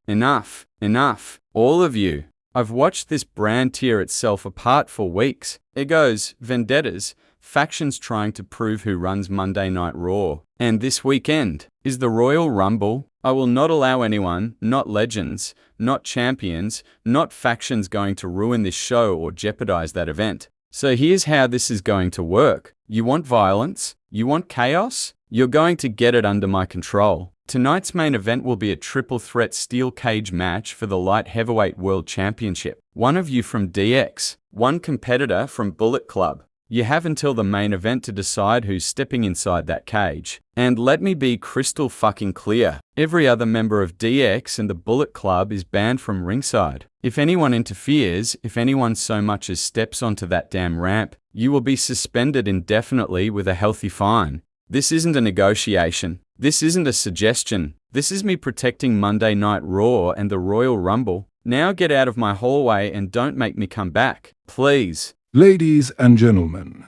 Enough. Enough. All of you. I've watched this brand tear itself apart for weeks. Egos, vendettas, factions trying to prove who runs Monday Night Raw. And this weekend is the Royal Rumble. I will not allow anyone, not legends, not champions, not factions going to ruin this show or jeopardize that event. So here's how this is going to work. You want violence? You want chaos? You're going to get it under my control. Tonight's main event will be a triple threat steel cage match for the Light Heavyweight World Championship. One of you from DX, one competitor from Bullet Club. You have until the main event to decide who's stepping inside that cage. And let me be crystal fucking clear. Every other member of DX and the Bullet Club is banned from ringside. If anyone interferes, if anyone so much as steps onto that damn ramp, you will be suspended indefinitely with a healthy fine. This isn't a negotiation. This isn't a suggestion. This is me protecting Monday Night Raw and the Royal Rumble. Now get out of my hallway and don't make me come back. Please. Ladies and gentlemen,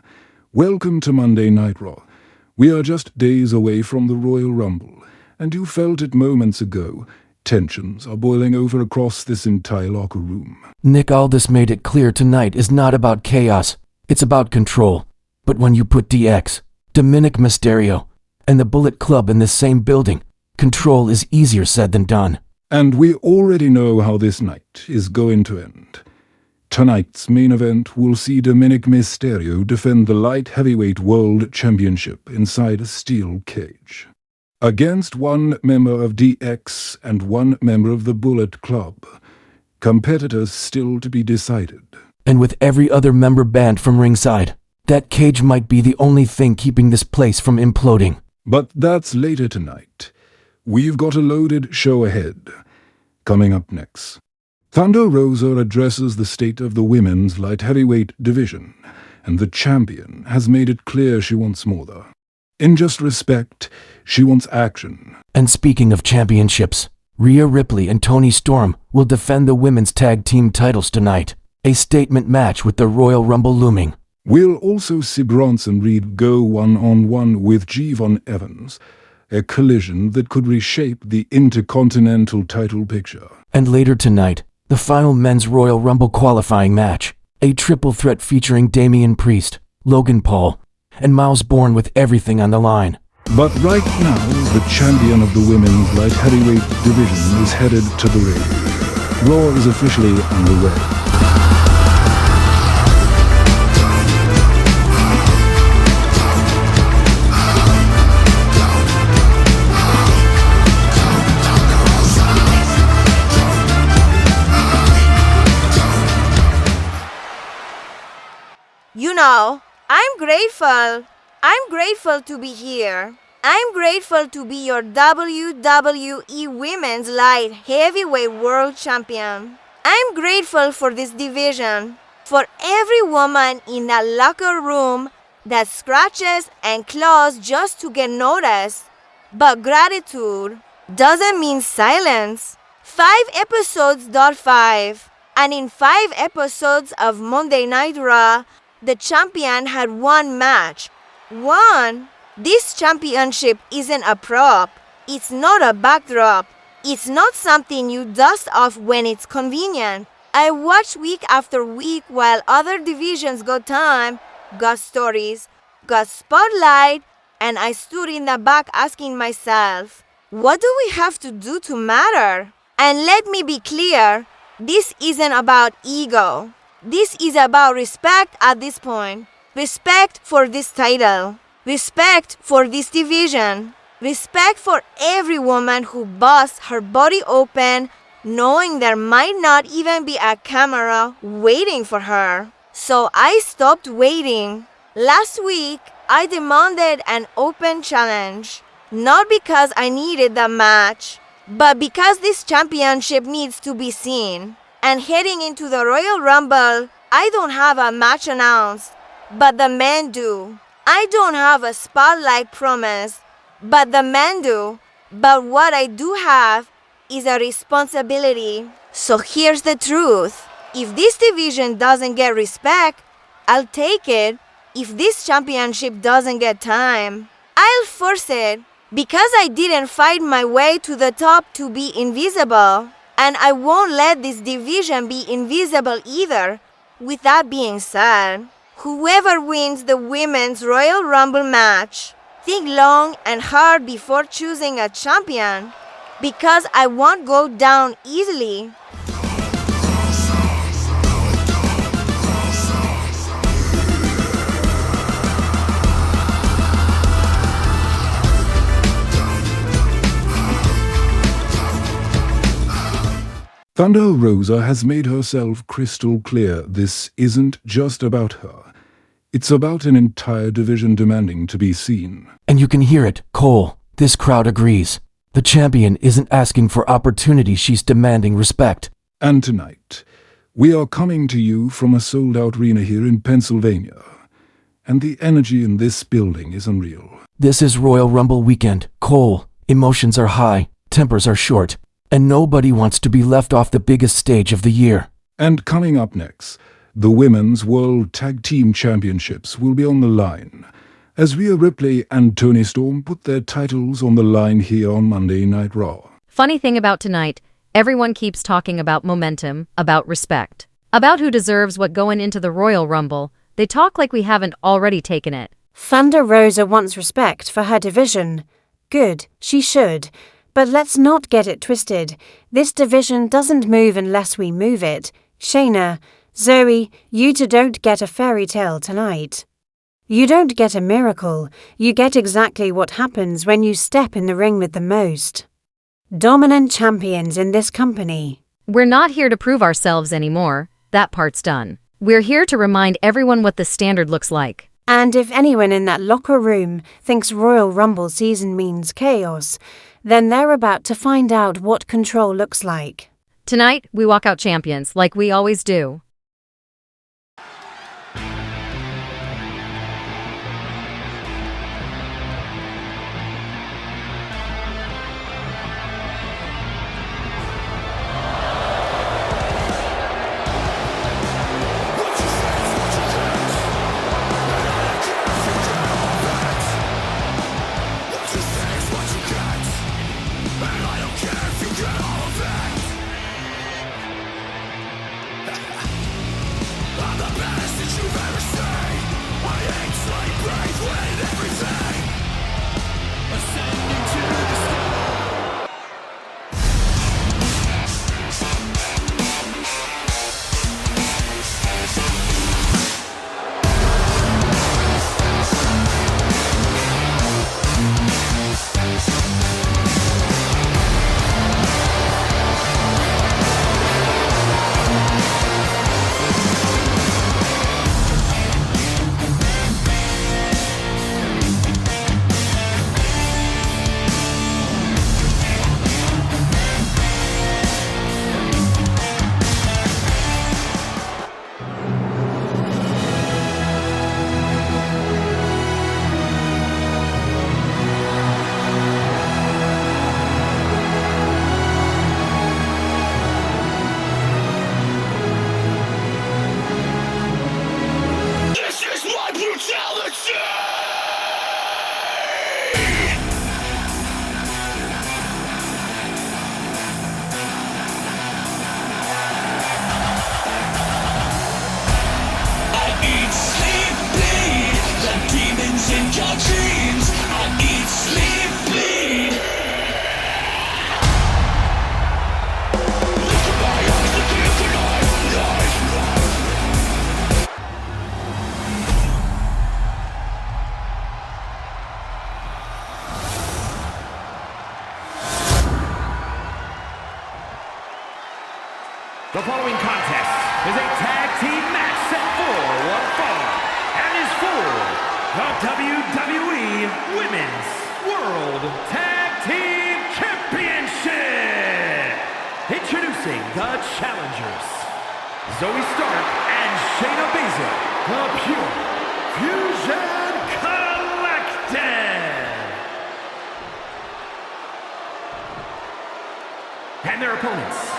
welcome to Monday Night Raw. We are just days away from the Royal Rumble, and you felt it moments ago. Tensions are boiling over across this entire locker room. Nick Aldis made it clear tonight is not about chaos, it's about control. But when you put DX, Dominik Mysterio, and the Bullet Club in the same building, control is easier said than done. And we already know how this night is going to end. Tonight's main event will see Dominik Mysterio defend the Light Heavyweight World Championship inside a steel cage, against one member of DX and one member of the Bullet Club. Competitors still to be decided. And with every other member banned from ringside, that cage might be the only thing keeping this place from imploding. But that's later tonight. We've got a loaded show ahead. Coming up next, Thunder Rosa addresses the state of the women's light heavyweight division, and the champion has made it clear she wants more though. In just respect, she wants action. And speaking of championships, Rhea Ripley and Toni Storm will defend the women's tag team titles tonight, a statement match with the Royal Rumble looming. We'll also see Bronson Reed go one-on-one with Javon Evans, a collision that could reshape the Intercontinental title picture. And later tonight, the final men's Royal Rumble qualifying match, a triple threat featuring Damian Priest, Logan Paul, and Miles Bourne with everything on the line. But right now, the champion of the women's light heavyweight division is headed to the ring. Raw is officially underway. You know, I'm grateful. I'm grateful to be here. I'm grateful to be your WWE Women's Light Heavyweight World Champion. I'm grateful for this division, for every woman in that locker room that scratches and claws just to get noticed. But gratitude doesn't mean silence. 5 episodes, .5. And in 5 episodes of Monday Night Raw, the champion had one match. One. This championship isn't a prop. It's not a backdrop. It's not something you dust off when it's convenient. I watch week after week while other divisions got time, got stories, got spotlight, and I stood in the back asking myself, what do we have to do to matter? And let me be clear, this isn't about ego. This is about respect at this point. Respect for this title. Respect for this division. Respect for every woman who busts her body open knowing there might not even be a camera waiting for her. So I stopped waiting. Last week, I demanded an open challenge. Not because I needed the match, but because this championship needs to be seen. And heading into the Royal Rumble, I don't have a match announced, but the men do. I don't have a spotlight promise, but the men do. But what I do have is a responsibility. So here's the truth. If this division doesn't get respect, I'll take it. If this championship doesn't get time, I'll force it. Because I didn't fight my way to the top to be invisible. And I won't let this division be invisible either. With that being said, whoever wins the Women's Royal Rumble match, think long and hard before choosing a champion, because I won't go down easily. Thunder Rosa has made herself crystal clear this isn't just about her. It's about an entire division demanding to be seen. And you can hear it, Cole. This crowd agrees. The champion isn't asking for opportunity, she's demanding respect. And tonight, we are coming to you from a sold-out arena here in Pennsylvania. And the energy in this building is unreal. This is Royal Rumble weekend, Cole. Emotions are high, tempers are short, and nobody wants to be left off the biggest stage of the year. And coming up next, the Women's World Tag Team Championships will be on the line, as Rhea Ripley and Toni Storm put their titles on the line here on Monday Night Raw. Funny thing about tonight, everyone keeps talking about momentum, about respect, about who deserves what going into the Royal Rumble. They talk like we haven't already taken it. Thunder Rosa wants respect for her division. Good, she should. But let's not get it twisted. This division doesn't move unless we move it. Shayna, Zoe, you two don't get a fairy tale tonight. You don't get a miracle. You get exactly what happens when you step in the ring with the most dominant champions in this company. We're not here to prove ourselves anymore. That part's done. We're here to remind everyone what the standard looks like. And if anyone in that locker room thinks Royal Rumble season means chaos, then they're about to find out what control looks like. Tonight, we walk out champions, like we always do. The following contest is a tag team match set for one fall and is for the WWE Women's World Tag Team Championship. Introducing the challengers, Zoe Stark and Shayna Baszler, the Pure Fusion Collective. And their opponents,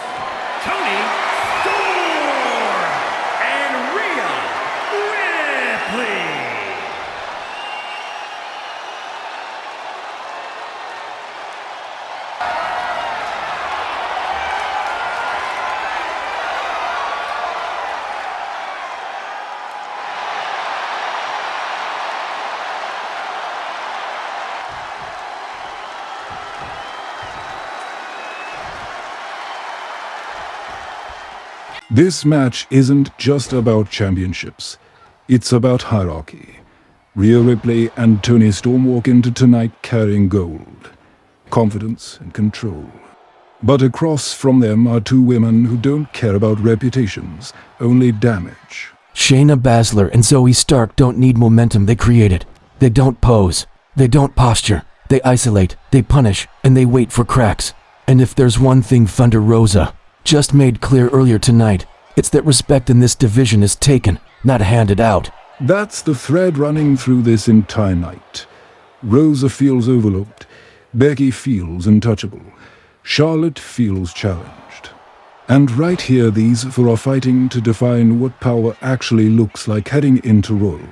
Toni Storm and Rhea Ripley. This match isn't just about championships. It's about hierarchy. Rhea Ripley and Toni Storm walk into tonight carrying gold, confidence and control. But across from them are two women who don't care about reputations, only damage. Shayna Baszler and Zoe Stark don't need momentum they created. They don't pose. They don't posture. They isolate, they punish, and they wait for cracks. And if there's one thing Thunder Rosa just made clear earlier tonight, it's that respect in this division is taken, not handed out. That's the thread running through this entire night. Rosa feels overlooked. Becky feels untouchable. Charlotte feels challenged. And right here these four are fighting to define what power actually looks like heading into Royal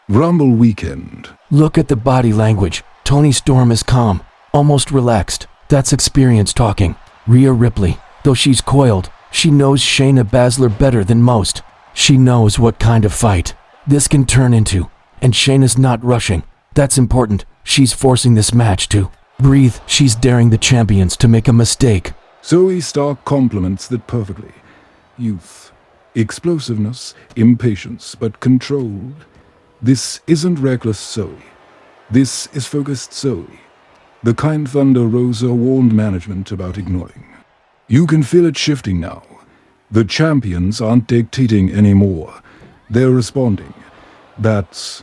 Rumble weekend. Look at the body language. Toni Storm is calm, almost relaxed. That's experience talking. Rhea Ripley, though she's coiled, she knows Shayna Baszler better than most. She knows what kind of fight this can turn into. And Shayna's not rushing. That's important. She's forcing this match to breathe. She's daring the champions to make a mistake. Zoe Stark complements that perfectly. Youth, explosiveness, impatience, but controlled. This isn't reckless Zoe. This is focused Zoe. The kind Thunder Rosa warned management about ignoring. You can feel it shifting now. The champions aren't dictating anymore. They're responding. That's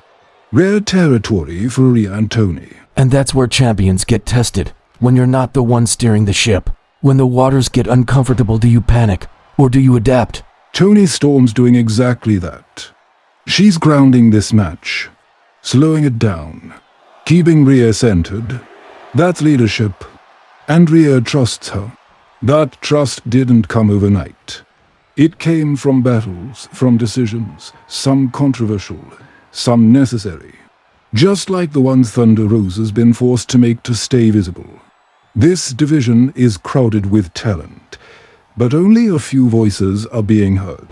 rare territory for Rhea and Toni. And that's where champions get tested. When you're not the one steering the ship. When the waters get uncomfortable, do you panic? Or do you adapt? Toni Storm's doing exactly that. She's grounding this match. Slowing it down. Keeping Rhea centered. That's leadership. And Rhea trusts her. That trust didn't come overnight. It came from battles, from decisions, some controversial, some necessary. Just like the ones Thunder Rosa's been forced to make to stay visible. This division is crowded with talent, but only a few voices are being heard.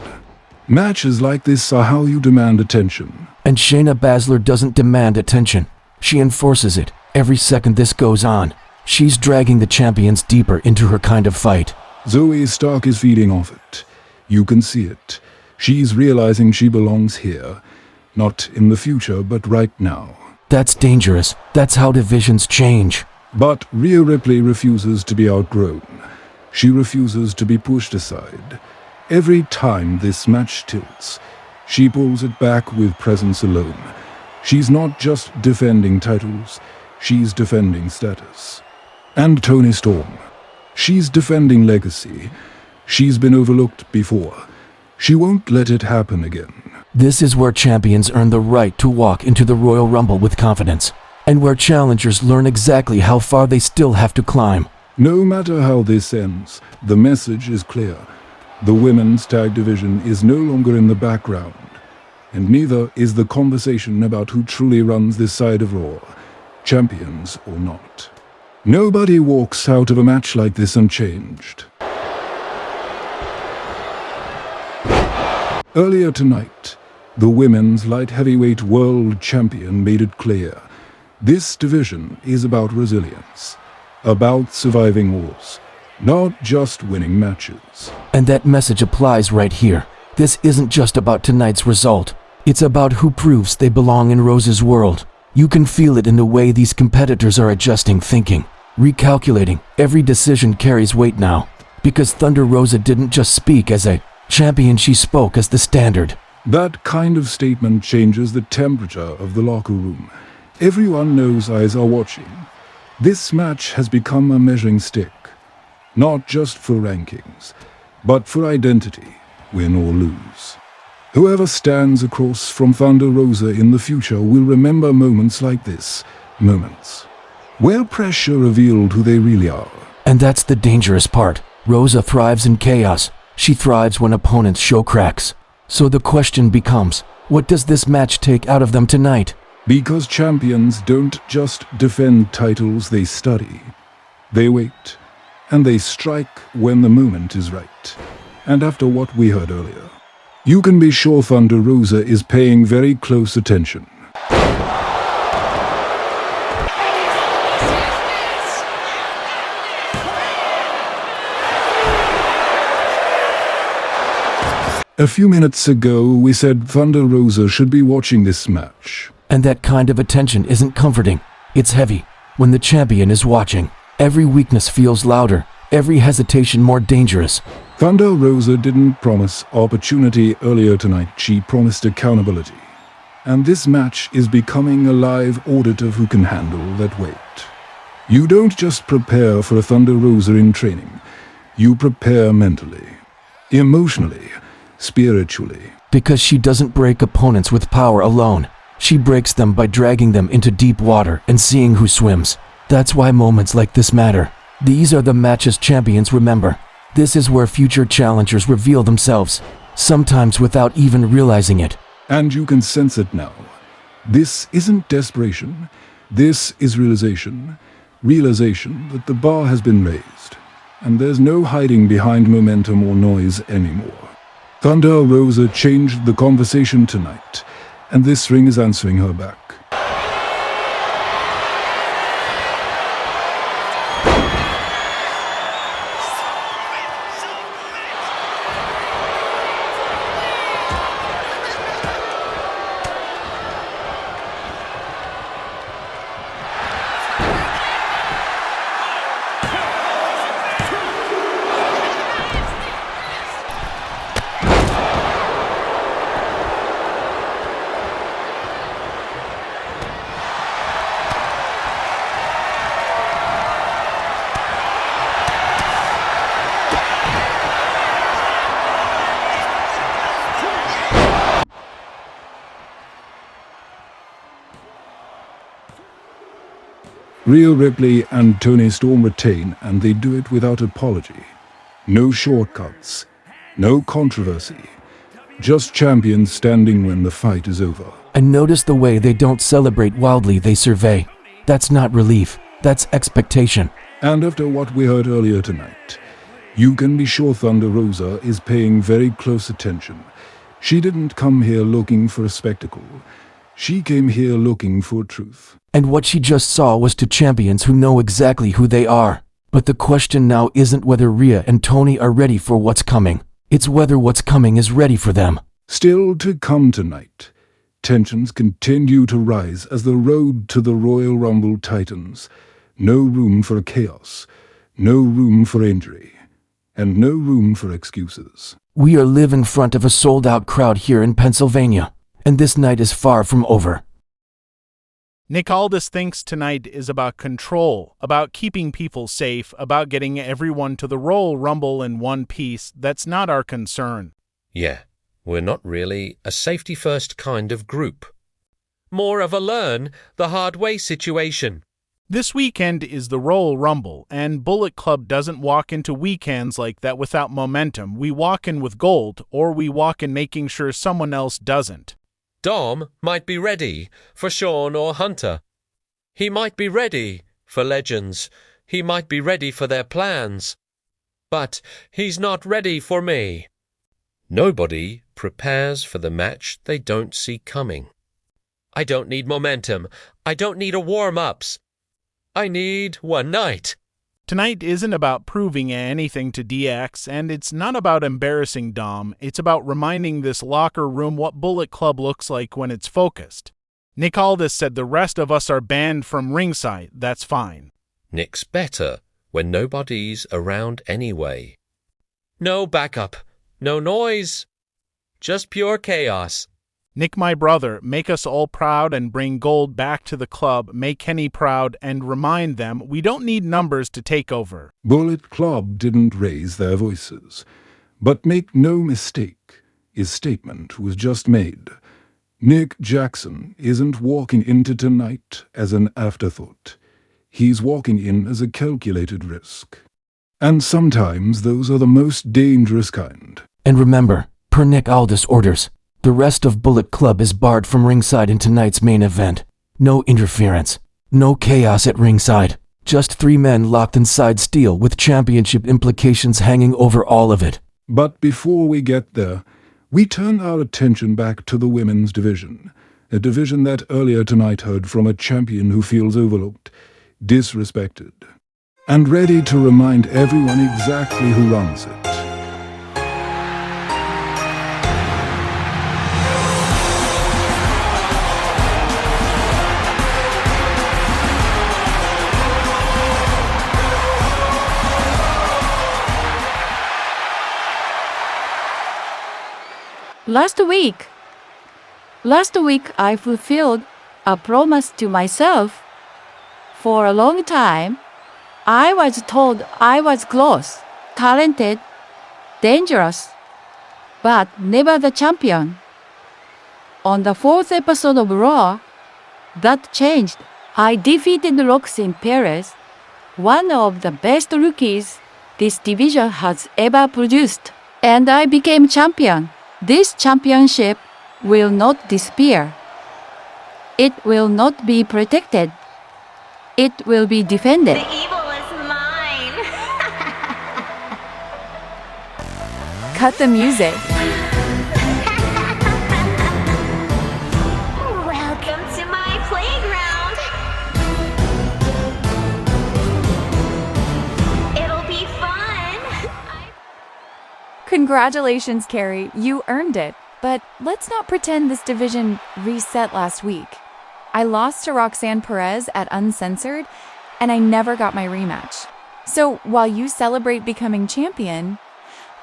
Matches like this are how you demand attention. And Shayna Baszler doesn't demand attention. She enforces it. Every second this goes on, she's dragging the champions deeper into her kind of fight. Zoe Stark is feeding off it. You can see it. She's realizing she belongs here. Not in the future, but right now. That's dangerous. That's how divisions change. But Rhea Ripley refuses to be outgrown. She refuses to be pushed aside. Every time this match tilts, she pulls it back with presence alone. She's not just defending titles, she's defending status. And Toni Storm. She's defending legacy. She's been overlooked before. She won't let it happen again. This is where champions earn the right to walk into the Royal Rumble with confidence. And where challengers learn exactly how far they still have to climb. No matter how this ends, the message is clear. The women's tag division is no longer in the background. And neither is the conversation about who truly runs this side of Raw, champions or not. Nobody walks out of a match like this unchanged. Earlier tonight, the women's light heavyweight world champion made it clear. This division is about resilience, about surviving wars, not just winning matches. And that message applies right here. This isn't just about tonight's result. It's about who proves they belong in Rosa's world. You can feel it in the way these competitors are adjusting thinking, recalculating. Every decision carries weight now. Because Thunder Rosa didn't just speak as a champion, she spoke as the standard. That kind of statement changes the temperature of the locker room. Everyone knows eyes are watching. This match has become a measuring stick. Not just for rankings, but for identity, win or lose. Whoever stands across from Thunder Rosa in the future will remember moments like this. Moments where pressure revealed who they really are. And that's the dangerous part. Rosa thrives in chaos. She thrives when opponents show cracks. So the question becomes, what does this match take out of them tonight? Because champions don't just defend titles, they study. They wait, and they strike when the moment is right. And after what we heard earlier, you can be sure Thunder Rosa is paying very close attention. A few minutes ago, we said Thunder Rosa should be watching this match. And that kind of attention isn't comforting. It's heavy. When the champion is watching, every weakness feels louder, every hesitation more dangerous. Thunder Rosa didn't promise opportunity earlier tonight, she promised accountability. And this match is becoming a live auditor who can handle that weight. You don't just prepare for a Thunder Rosa in training. You prepare mentally, emotionally, spiritually. Because she doesn't break opponents with power alone. She breaks them by dragging them into deep water and seeing who swims. That's why moments like this matter. These are the matches champions remember. This is where future challengers reveal themselves, sometimes without even realizing it. And you can sense it now. This isn't desperation. This is realization. Realization that the bar has been raised. And there's no hiding behind momentum or noise anymore. Thunder Rosa changed the conversation tonight, and this ring is answering her back. Rhea Ripley and Toni Storm retain, and they do it without apology. No shortcuts, no controversy. Just champions standing when the fight is over. And notice the way they don't celebrate wildly, they survey. That's not relief, that's expectation. And after what we heard earlier tonight, you can be sure Thunder Rosa is paying very close attention. She didn't come here looking for a spectacle. She came here looking for truth. And what she just saw was two champions who know exactly who they are. But the question now isn't whether Rhea and Toni are ready for what's coming. It's whether what's coming is ready for them. Still to come tonight, tensions continue to rise as the road to the Royal Rumble tightens. No room for chaos, no room for injury, and no room for excuses. We are live in front of a sold-out crowd here in Pennsylvania, and this night is far from over. Nick Aldis thinks tonight is about control, about keeping people safe, about getting everyone to the Royal Rumble in one piece. That's not our concern. Yeah, we're not really a safety-first kind of group. More of a learn the hard way situation. This weekend is the Royal Rumble, and Bullet Club doesn't walk into weekends like that without momentum. We walk in with gold, or we walk in making sure someone else doesn't. Dom might be ready for Shawn or Hunter. He might be ready for Legends. He might be ready for their plans. But he's not ready for me. Nobody prepares for the match they don't see coming. I don't need momentum. I don't need a warm-ups. I need one night. Tonight isn't about proving anything to DX, and it's not about embarrassing Dom. It's about reminding this locker room what Bullet Club looks like when it's focused. Nick Aldis said the rest of us are banned from ringside. That's fine. Nick's better when nobody's around anyway. No backup, no noise, just pure chaos. Nick, my brother, make us all proud and bring gold back to the club, make Kenny proud, and remind them we don't need numbers to take over. Bullet Club didn't raise their voices. But make no mistake, his statement was just made. Nick Jackson isn't walking into tonight as an afterthought. He's walking in as a calculated risk. And sometimes those are the most dangerous kind. And remember, per Nick Aldis orders, the rest of Bullet Club is barred from ringside in tonight's main event. No interference. No chaos at ringside. Just 3 men locked inside steel with championship implications hanging over all of it. But before we get there, we turn our attention back to the women's division. A division that earlier tonight heard from a champion who feels overlooked, disrespected, and ready to remind everyone exactly who runs it. Last week I fulfilled a promise to myself. For a long time, I was told I was close, talented, dangerous, but never the champion. On the 4th episode of Raw, that changed. I defeated Roxanne Perez, one of the best rookies this division has ever produced, and I became champion. This championship will not disappear. It will not be protected. It will be defended. The evil is mine. Cut the music. Welcome to my playground. It'll be fun. Congratulations, Carrie. You earned it. But let's not pretend this division reset last week. I lost to Roxanne Perez at Uncensored, and I never got my rematch. So while you celebrate becoming champion,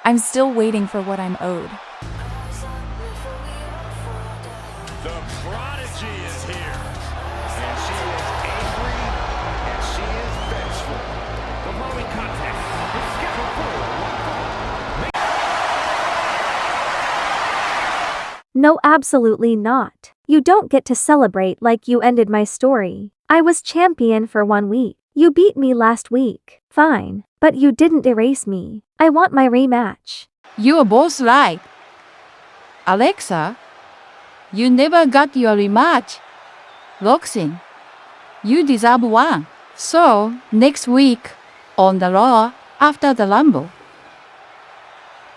I'm still waiting for what I'm owed. The prodigy is here, and she is angry, and she is vengeful. The following contest is scheduled for No, absolutely not. You don't get to celebrate like you ended my story. I was champion for 1 week. You beat me last week. Fine. But you didn't erase me. I want my rematch. You are both right. Alexa, you never got your rematch. Roxanne, you deserve one. So, next week, on the Raw after the Rumble,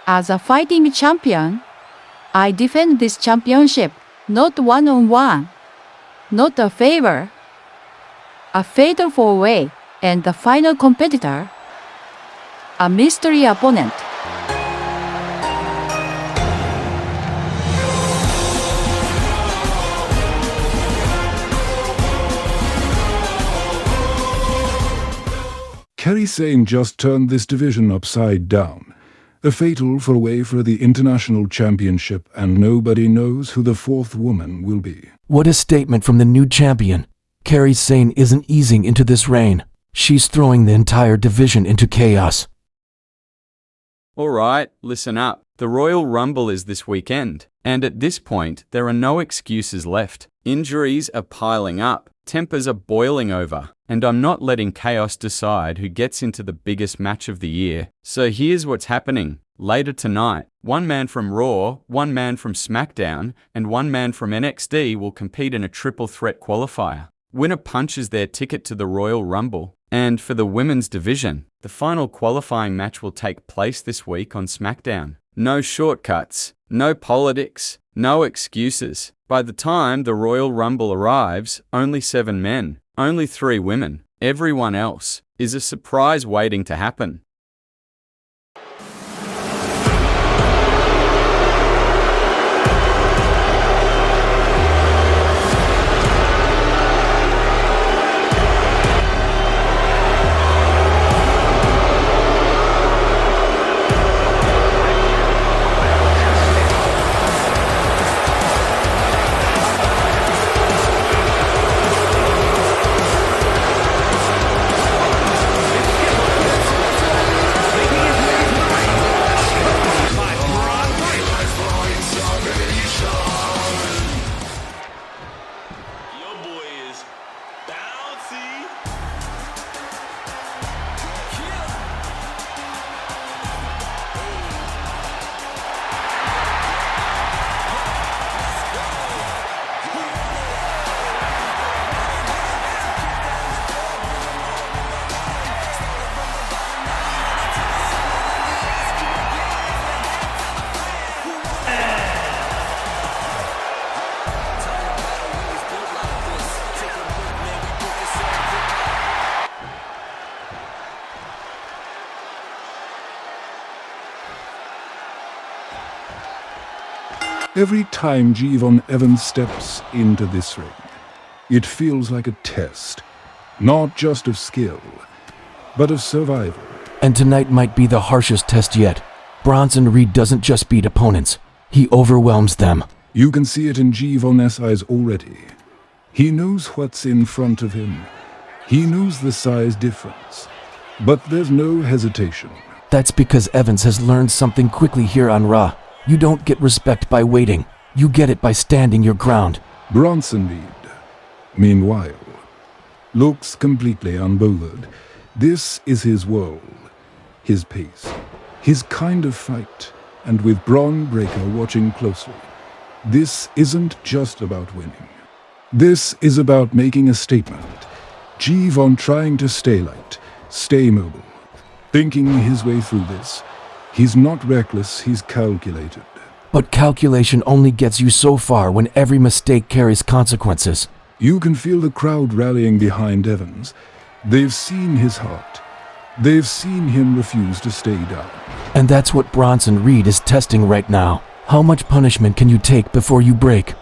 as a fighting champion, I defend this championship, not one-on-one, not a favor, a fatal four-way, and the final competitor, a mystery opponent. Kairi Sane just turned this division upside down. A fatal four-way for the International Championship, and nobody knows who the fourth woman will be. What a statement from the new champion. Kairi Sane isn't easing into this reign. She's throwing the entire division into chaos. Alright, listen up. The Royal Rumble is this weekend, and at this point, there are no excuses left. Injuries are piling up, tempers are boiling over, and I'm not letting chaos decide who gets into the biggest match of the year. So here's what's happening. Later tonight, one man from Raw, one man from SmackDown, and one man from NXT will compete in a triple threat qualifier. Winner punches their ticket to the Royal Rumble. And for the women's division, the final qualifying match will take place this week on SmackDown. No shortcuts, no politics, no excuses. By the time the Royal Rumble arrives, only 7 men, only 3 women. Everyone else is a surprise waiting to happen. Every time Jeevon Evans steps into this ring, it feels like a test, not just of skill, but of survival. And tonight might be the harshest test yet. Bronson Reed doesn't just beat opponents. He overwhelms them. You can see it in Giovan's eyes already. He knows what's in front of him. He knows the size difference. But there's no hesitation. That's because Evans has learned something quickly here on Raw. You don't get respect by waiting. You get it by standing your ground. Bronson Reed, meanwhile, looks completely unbothered. This is his world, his pace, his kind of fight, and with Braun Breaker watching closely. This isn't just about winning. This is about making a statement. G-Von trying to stay light, stay mobile, thinking his way through this. He's not reckless, he's calculated. But calculation only gets you so far when every mistake carries consequences. You can feel the crowd rallying behind Evans. They've seen his heart. They've seen him refuse to stay down. And that's what Bronson Reed is testing right now. How much punishment can you take before you break?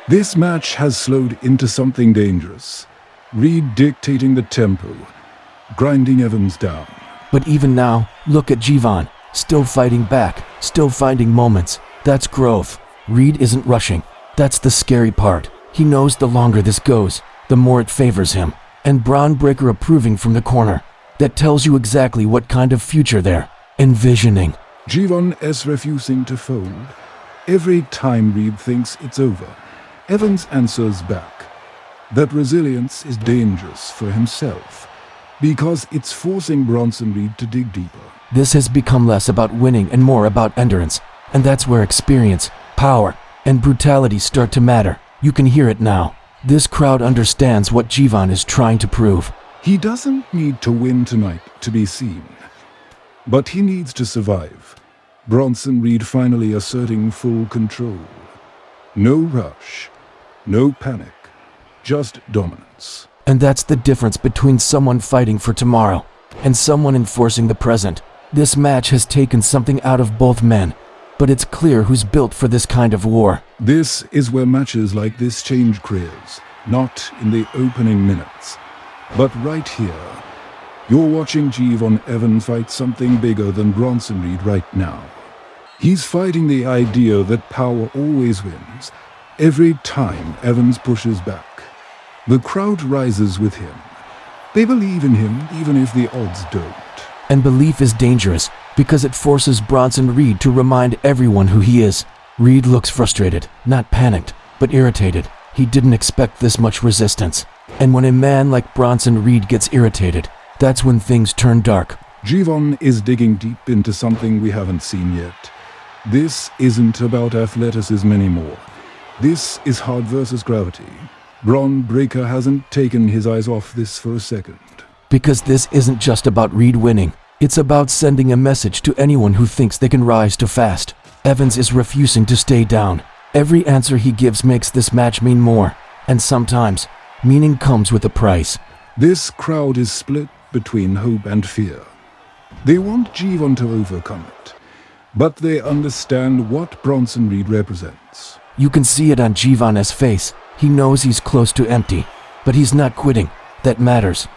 This match has slowed into something dangerous. Reed dictating the tempo, grinding Evans down. But even now, look at G-Von, still fighting back, still finding moments. That's growth. Reed isn't rushing. That's the scary part. He knows the longer this goes, the more it favors him. And Braun Breaker approving from the corner. That tells you exactly what kind of future they're envisioning. G-Von is refusing to fold. Every time Reed thinks it's over, Evans answers back. That resilience is dangerous for himself, because it's forcing Bronson Reed to dig deeper. This has become less about winning and more about endurance, and that's where experience, power, and brutality start to matter. You can hear it now. This crowd understands what G-Von is trying to prove. He doesn't need to win tonight to be seen, but he needs to survive. Bronson Reed finally asserting full control. No rush. No panic, just dominance. And that's the difference between someone fighting for tomorrow and someone enforcing the present. This match has taken something out of both men, but it's clear who's built for this kind of war. This is where matches like this change careers, not in the opening minutes, but right here. You're watching G-Von Evans fight something bigger than Bronson Reed right now. He's fighting the idea that power always wins, every time Evans pushes back. The crowd rises with him. They believe in him even if the odds don't. And belief is dangerous because it forces Bronson Reed to remind everyone who he is. Reed looks frustrated, not panicked, but irritated. He didn't expect this much resistance. And when a man like Bronson Reed gets irritated, that's when things turn dark. G-Von is digging deep into something we haven't seen yet. This isn't about athleticism anymore. This is hard versus gravity. Braun Breaker hasn't taken his eyes off this for a second. Because this isn't just about Reed winning. It's about sending a message to anyone who thinks they can rise too fast. Evans is refusing to stay down. Every answer he gives makes this match mean more. And sometimes, meaning comes with a price. This crowd is split between hope and fear. They want G-Von to overcome it, but they understand what Bronson Reed represents. You can see it on G-Von's face. He knows he's close to empty, but he's not quitting. That matters.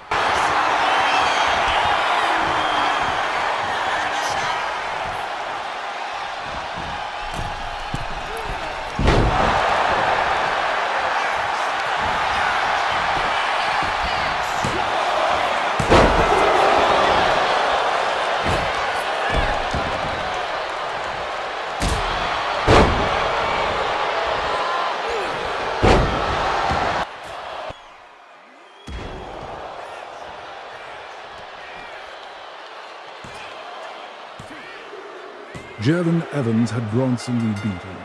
Jalen Evans had Bronson Reed beaten.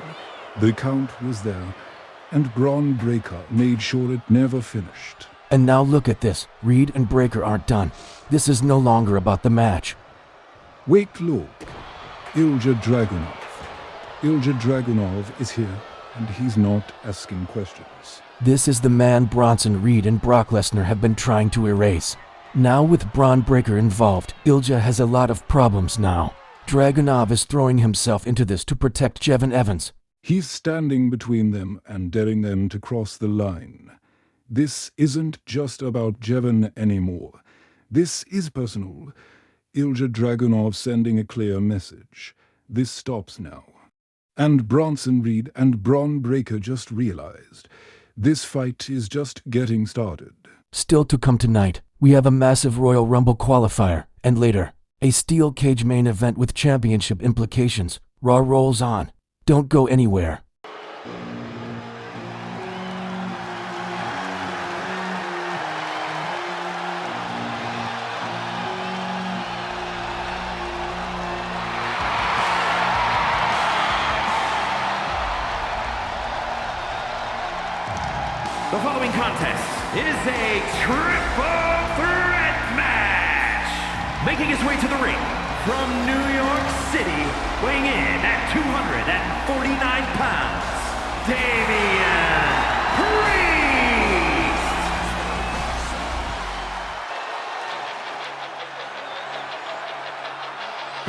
The count was there, and Braun Breaker made sure it never finished. And now look at this. Reed and Breaker aren't done. This is no longer about the match. Wait, look. Ilja Dragunov. Ilja Dragunov is here, and he's not asking questions. This is the man Bronson Reed and Brock Lesnar have been trying to erase. Now with Braun Breaker involved, Ilja has a lot of problems now. Dragunov is throwing himself into this to protect Jevon Evans. He's standing between them and daring them to cross the line. This isn't just about Jevon anymore. This is personal. Ilja Dragunov sending a clear message. This stops now. And Bronson Reed and Braun Breaker just realized this fight is just getting started. Still to come tonight, we have a massive Royal Rumble qualifier, and later, a steel cage main event with championship implications. Raw rolls on. Don't go anywhere. The following contest is a triple threat match. Making his way to the ring from New York City, weighing in at 249 pounds, Damian Priest.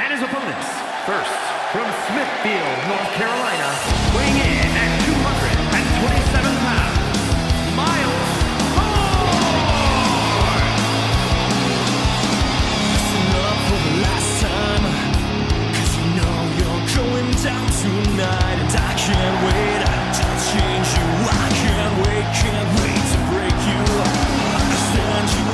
And his opponents, first from Smithfield, North Carolina, weighing in at 227 pounds. Down tonight, and I can't wait to change you. I can't wait to break you. Understand you.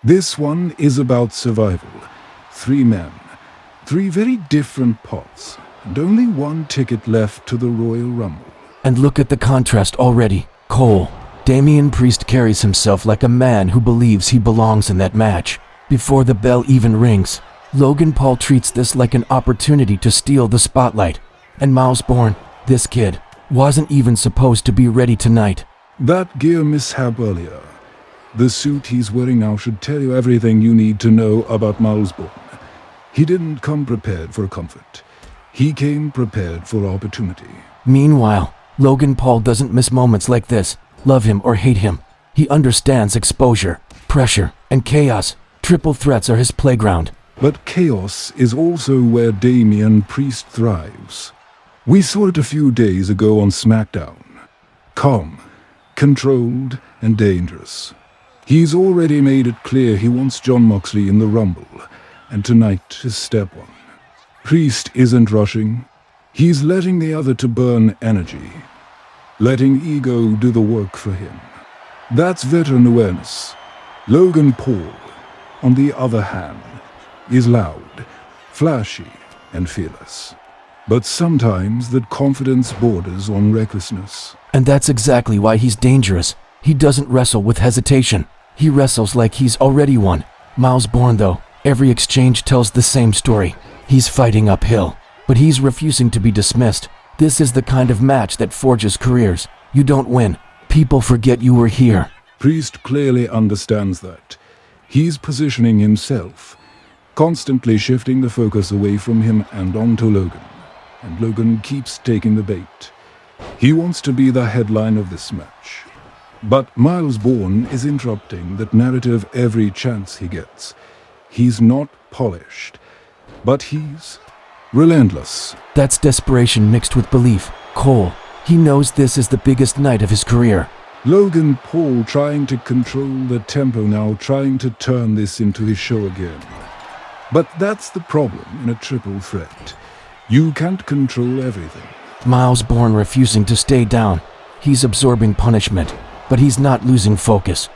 This one is about survival. 3 men, 3 very different pots, and only 1 ticket left to the Royal Rumble. And look at the contrast already. Cole. Damian Priest carries himself like a man who believes he belongs in that match. Before the bell even rings, Logan Paul treats this like an opportunity to steal the spotlight. And Miles Bourne, this kid, wasn't even supposed to be ready tonight. That gear mishap earlier. The suit he's wearing now should tell you everything you need to know about Miles Bourne. He didn't come prepared for comfort. He came prepared for opportunity. Meanwhile, Logan Paul doesn't miss moments like this. Love him or hate him, he understands exposure, pressure, and chaos. Triple threats are his playground. But chaos is also where Damian Priest thrives. We saw it a few days ago on SmackDown. Calm, controlled, and dangerous. He's already made it clear he wants Jon Moxley in the Rumble, and tonight is step 1. Priest isn't rushing. He's letting the other to burn energy, letting ego do the work for him. That's veteran awareness. Logan Paul, on the other hand, is loud, flashy, and fearless. But sometimes that confidence borders on recklessness. And that's exactly why he's dangerous. He doesn't wrestle with hesitation. He wrestles like he's already won. Miles Bourne, though, every exchange tells the same story. He's fighting uphill, but he's refusing to be dismissed. This is the kind of match that forges careers. You don't win. People forget you were here. Priest clearly understands that. He's positioning himself, constantly shifting the focus away from him and onto Logan. And Logan keeps taking the bait. He wants to be the headline of this match. But Miles Bourne is interrupting that narrative every chance he gets. He's not polished, but he's relentless. That's desperation mixed with belief. Cole, he knows this is the biggest night of his career. Logan Paul trying to control the tempo now, trying to turn this into his show again. But that's the problem in a triple threat. You can't control everything. Miles Bourne refusing to stay down. He's absorbing punishment, but he's not losing focus.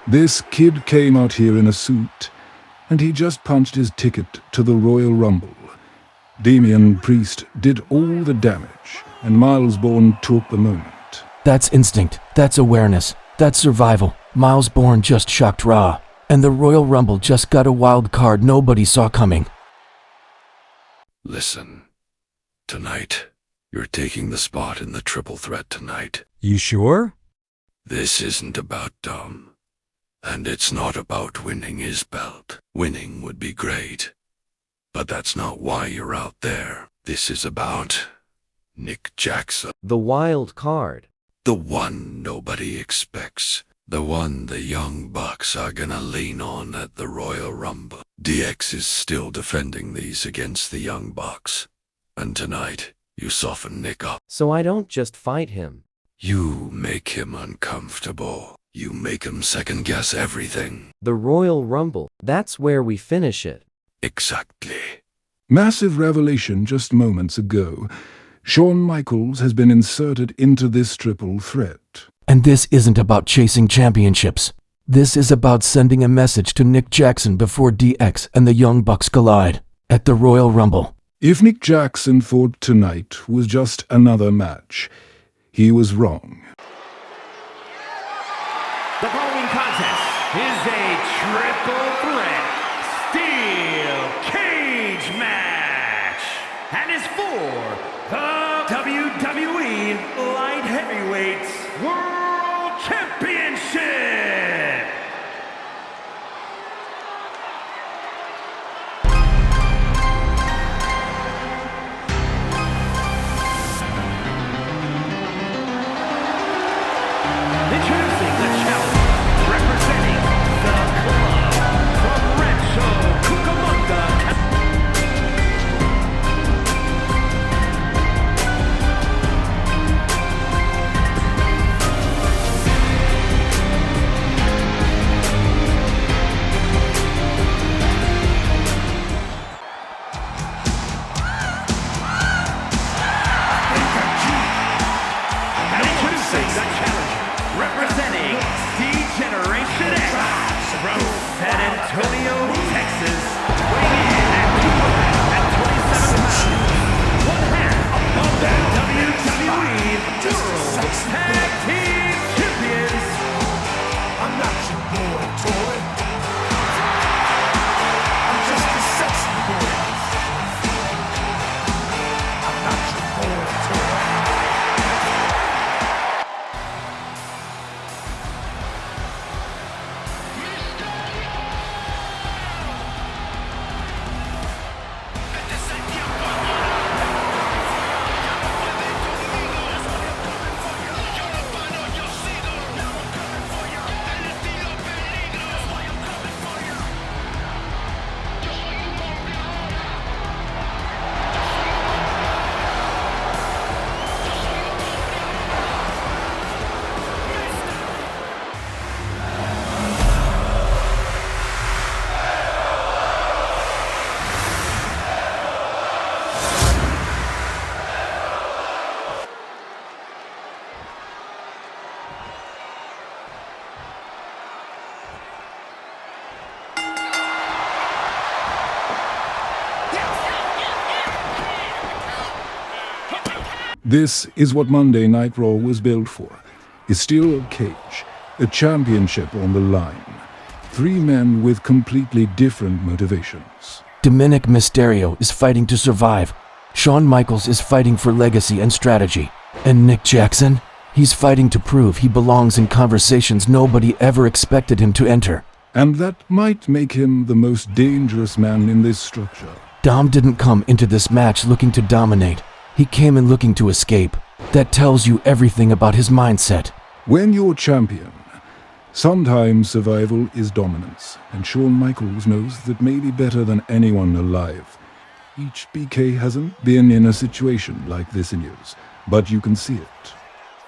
This kid came out here in a suit, and he just punched his ticket to the Royal Rumble. Damian Priest did all the damage, and Miles Bourne took the moment. That's instinct. That's awareness. That's survival. Miles Bourne just shocked Raw, and the Royal Rumble just got a wild card nobody saw coming. Listen, tonight, you're taking the spot in the triple threat tonight. You sure? This isn't about Dom. And it's not about winning his belt. Winning would be great. But that's not why you're out there. This is about Nick Jackson. The wild card. The one nobody expects. The one the Young Bucks are gonna lean on at the Royal Rumble. DX is still defending these against the Young Bucks. And tonight, you soften Nick up. So I don't just fight him. You make him uncomfortable. You make him second-guess everything. The Royal Rumble, that's where we finish it. Exactly. Massive revelation just moments ago. Shawn Michaels has been inserted into this triple threat. And this isn't about chasing championships. This is about sending a message to Nick Jackson before DX and the Young Bucks collide at the Royal Rumble. If Nick Jackson thought tonight was just another match, he was wrong. The following contest is a triple threat steel cage match and is for the WWE Light Heavyweights World Championship. Introducing the challenge, representing the club from Rancho Cucamonga. And introducing the challenger, representing D-Generation X from San Antonio, Texas, weighing in at 227 pounds, one half of the WWE World Tag Team Champions. I'm not your boy, toy. I'm just a sexy boy. I'm not your boy, toy. This is what Monday Night Raw was built for. A steel cage, a championship on the line. 3 men with completely different motivations. Dominik Mysterio is fighting to survive. Shawn Michaels is fighting for legacy and strategy. And Nick Jackson? He's fighting to prove he belongs in conversations nobody ever expected him to enter. And that might make him the most dangerous man in this structure. Dom didn't come into this match looking to dominate. He came in looking to escape. That tells you everything about his mindset. When you're champion, sometimes survival is dominance, and Shawn Michaels knows that maybe better than anyone alive. Each BK hasn't been in a situation like this in years, but you can see it.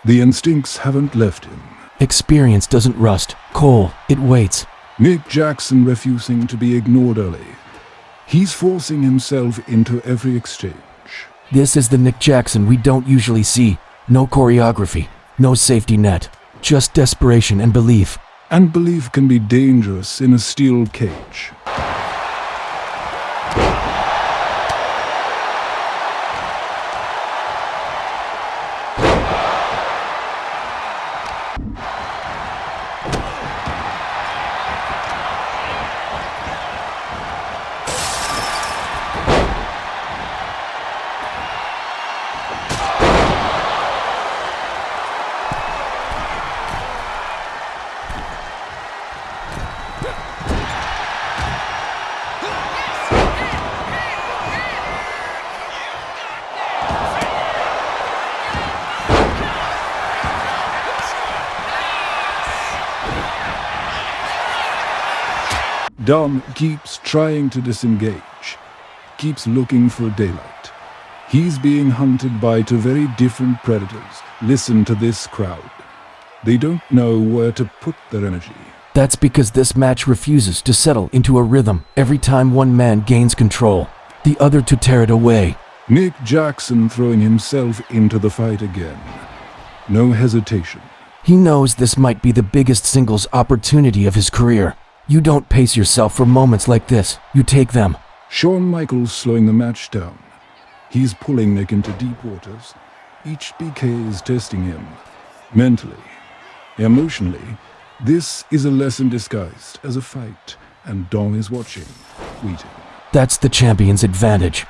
The instincts haven't left him. Experience doesn't rust. Cole, it waits. Nick Jackson refusing to be ignored early. He's forcing himself into every exchange. This is the Nick Jackson we don't usually see. No choreography, no safety net, just desperation and belief. And belief can be dangerous in a steel cage. Dom keeps trying to disengage, keeps looking for daylight. He's being hunted by 2 very different predators. Listen to this crowd. They don't know where to put their energy. That's because this match refuses to settle into a rhythm. Every time one man gains control, the other to tear it away. Nick Jackson throwing himself into the fight again. No hesitation. He knows this might be the biggest singles opportunity of his career. You don't pace yourself for moments like this. You take them. Shawn Michaels slowing the match down. He's pulling Nick into deep waters. Each BK is testing him. Mentally, emotionally, this is a lesson disguised as a fight, and Dom is watching, waiting. That's the champion's advantage.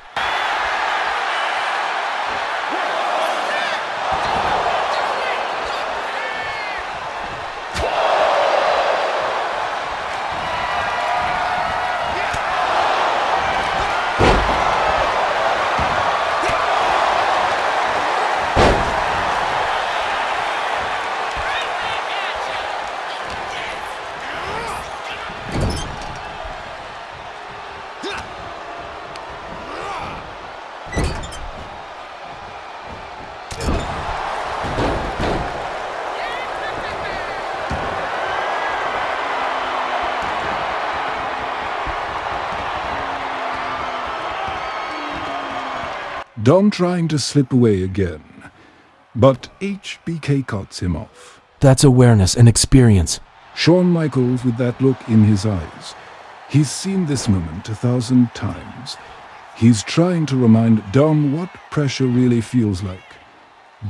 Dom trying to slip away again, but HBK cuts him off. That's awareness and experience. Shawn Michaels with that look in his eyes. He's seen this moment 1,000 times. He's trying to remind Dom what pressure really feels like.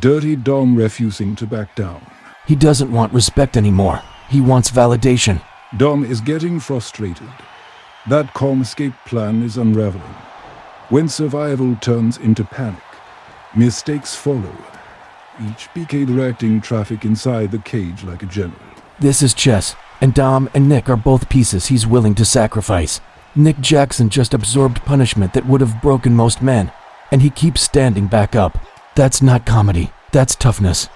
Dirty Dom refusing to back down. He doesn't want respect anymore. He wants validation. Dom is getting frustrated. That calm escape plan is unraveling. When survival turns into panic, mistakes follow. Each BK directing traffic inside the cage like a general. This is chess, and Dom and Nick are both pieces he's willing to sacrifice. Nick Jackson just absorbed punishment that would have broken most men, and he keeps standing back up. That's not comedy, that's toughness.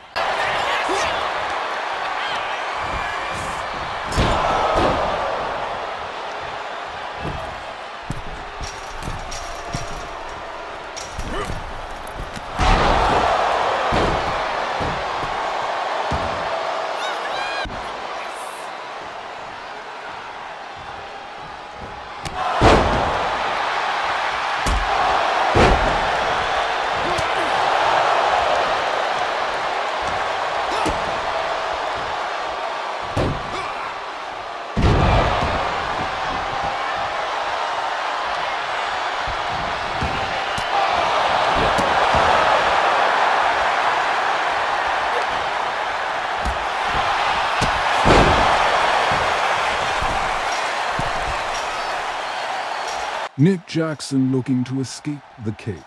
Nick Jackson looking to escape the cage.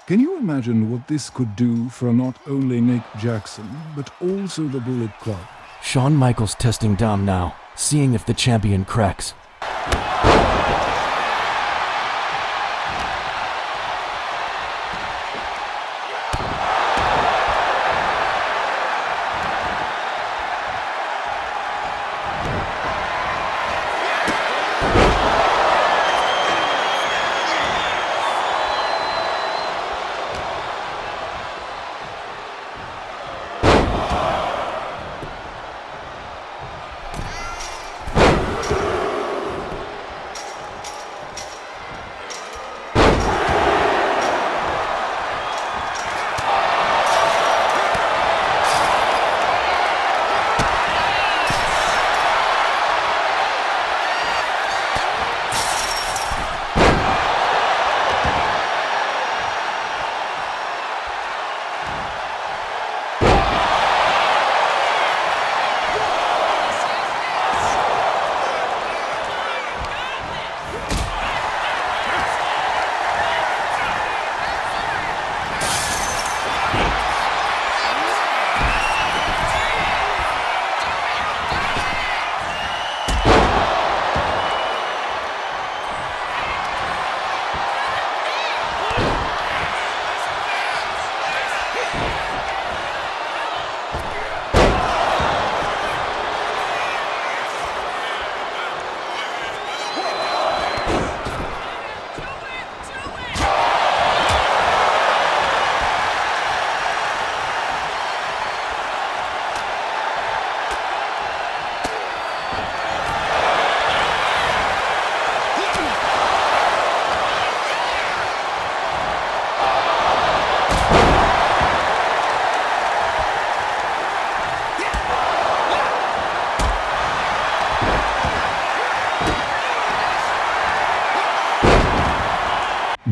Can you imagine what this could do for not only Nick Jackson, but also the Bullet Club? Shawn Michaels testing Dom now, seeing if the champion cracks.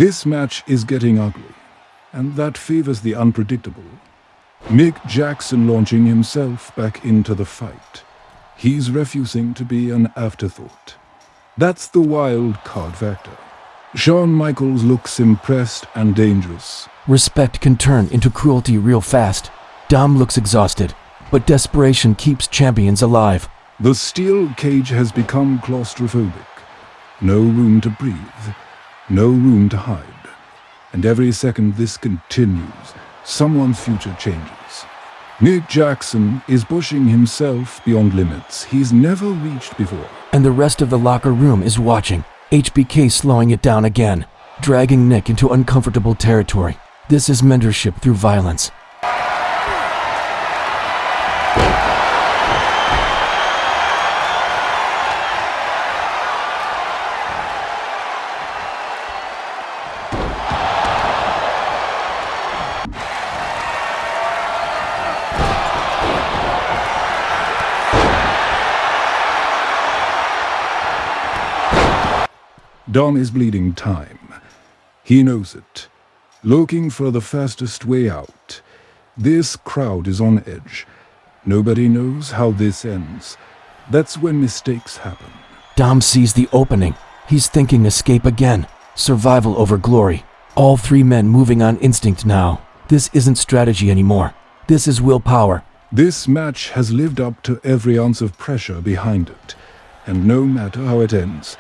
This match is getting ugly, and that favors the unpredictable. Nick Jackson launching himself back into the fight. He's refusing to be an afterthought. That's the wild card factor. Shawn Michaels looks impressed and dangerous. Respect can turn into cruelty real fast. Dom looks exhausted, but desperation keeps champions alive. The steel cage has become claustrophobic. No room to breathe. No room to hide. And every second this continues, someone's future changes. Nick Jackson is pushing himself beyond limits he's never reached before. And the rest of the locker room is watching. HBK slowing it down again, dragging Nick into uncomfortable territory. This is mentorship through violence. Dom is bleeding time. He knows it. Looking for the fastest way out. This crowd is on edge. Nobody knows how this ends. That's when mistakes happen. Dom sees the opening. He's thinking escape again. Survival over glory. All three men moving on instinct now. This isn't strategy anymore. This is willpower. This match has lived up to every ounce of pressure behind it. And no matter how it ends,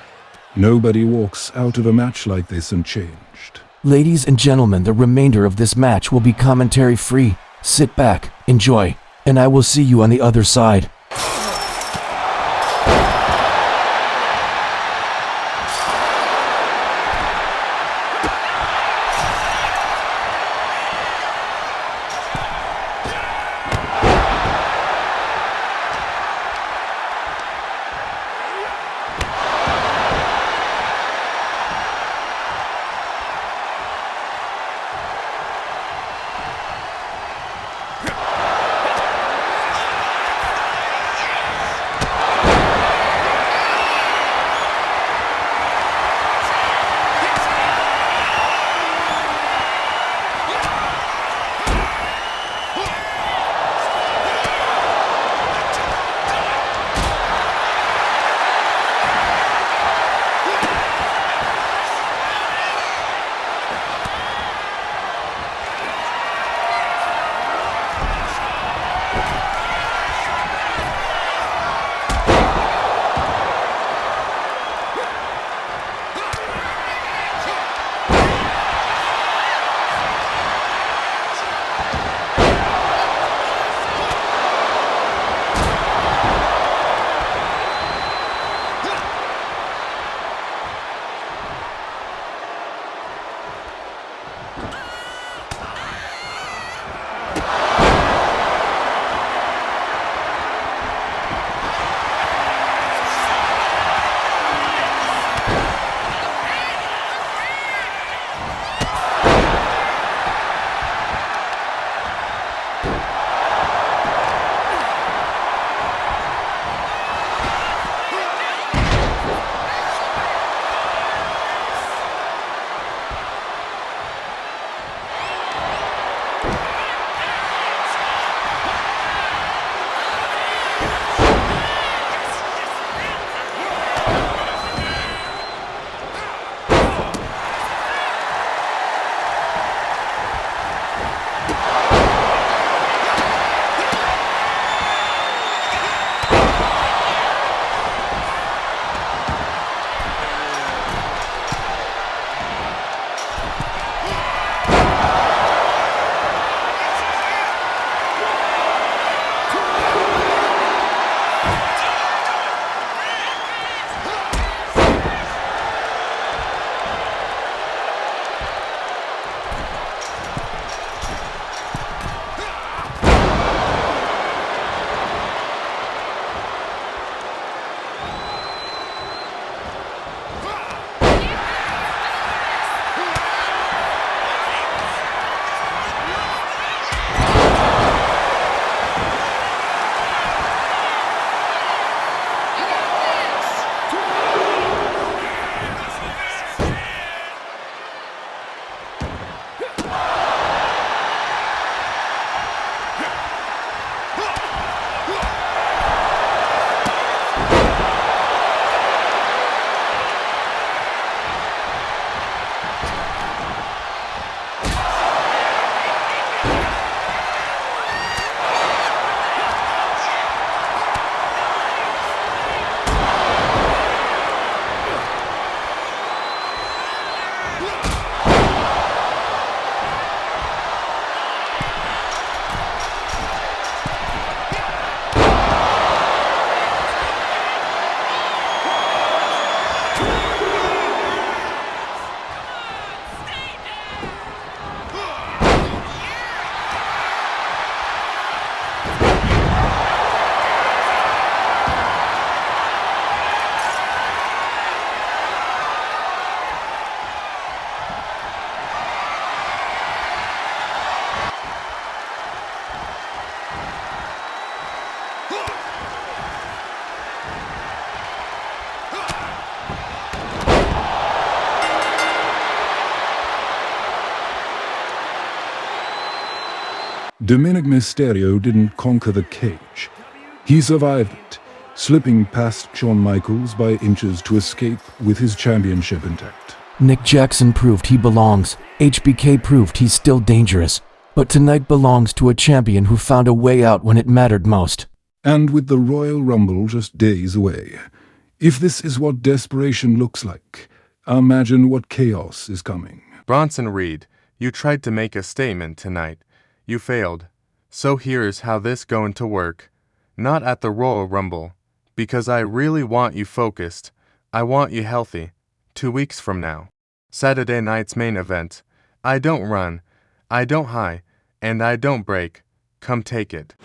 nobody walks out of a match like this unchanged. Ladies and gentlemen, the remainder of this match will be commentary free. Sit back, enjoy, and I will see you on the other side. Dominik Mysterio didn't conquer the cage. He survived it, slipping past Shawn Michaels by inches to escape with his championship intact. Nick Jackson proved he belongs. HBK proved he's still dangerous. But tonight belongs to a champion who found a way out when it mattered most. And with the Royal Rumble just days away, if this is what desperation looks like, imagine what chaos is coming. Bronson Reed, you tried to make a statement tonight. You failed. So here's how this going to work. Not at the Royal Rumble, because I really want you focused. I want you healthy. 2 weeks from now. Saturday night's main event. I don't run, I don't high, and I don't break. Come take it.